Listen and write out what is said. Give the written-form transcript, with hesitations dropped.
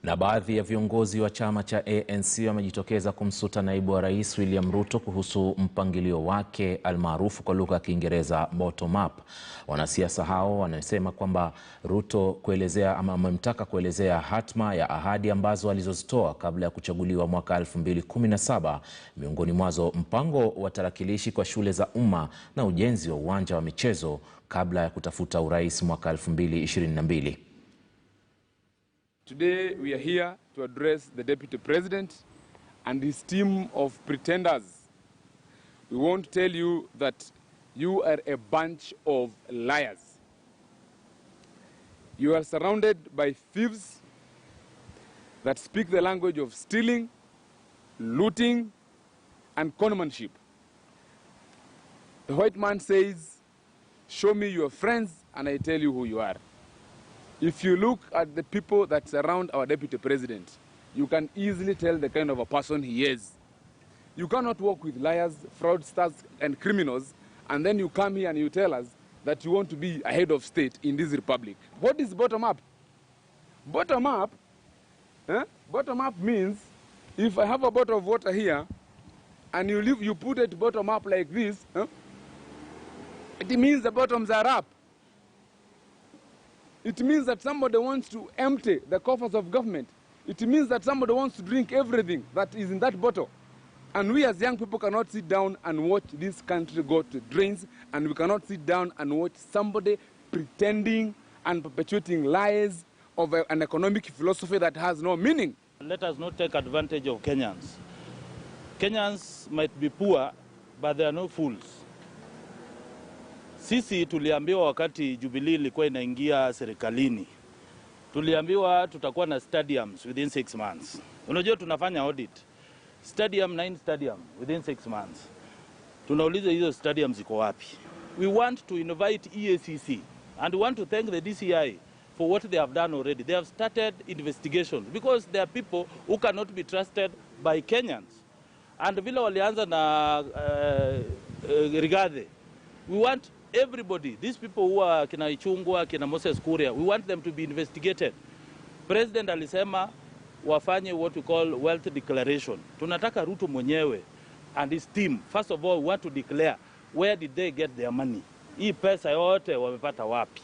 Na baadhi ya viongozi wa chama cha ANC wamejitokeza kumsuta naibu wa rais William Ruto kuhusu mpangilio wake almaarufu kwa lugha ya Kiingereza bottom up. Wanasiasa hao wanasema kwamba Ruto amemtaka kuelezea hatma ya ahadi ambazo alizozitoa kabla ya kuchaguliwa mwaka 2017, miongoni mwazo mpango wa tarakilishi kwa shule za umma na ujenzi wa uwanja wa michezo kabla ya kutafuta urais mwaka 2022. Today we are here to address the Deputy President and his team of pretenders. We want to tell you that you are a bunch of liars. You are surrounded by thieves that speak the language of stealing, looting, and conmanship. The white man says, "Show me your friends and I tell you who you are." If you look at the people that surround our Deputy President, you can easily tell the kind of a person he is. You cannot work with liars, fraudsters, and criminals, and then you come here and you tell us that you want to be a head of state in this republic. What is bottom up? Bottom up, bottom up means if I have a bottle of water here and you put it bottom up like this, it means the bottoms are up. It means that somebody wants to empty the coffers of government. It means that somebody wants to drink everything that is in that bottle. And we as young people cannot sit down and watch this country go to drains, and we cannot sit down and watch somebody pretending and perpetuating lies of an economic philosophy that has no meaning. Let us not take advantage of Kenyans. Kenyans might be poor, but they are no fools. Sisi tuliambiwa wakati Jubilee ilikuwa inaingia serikalini. Tuliambiwa tutakuwa na stadiums within 6 months. Unajua tunafanya audit. 9 stadium within 6 months. Tunauliza hizo stadiums ziko wapi? We want to invite EACC and we want to thank the DCI for what they have done already. They have started investigations because there are people who cannot be trusted by Kenyans. And vile walianza na Rigathi. We want everybody, these people who are kina Ichungwa, kina Moses Kuria, we want them to be investigated. President alisema wafanye what we call wealth declaration. Tunataka Ruto mwenyewe and his team, first of all, want to declare where did they get their money. Hii pesa yote wamepata wapi?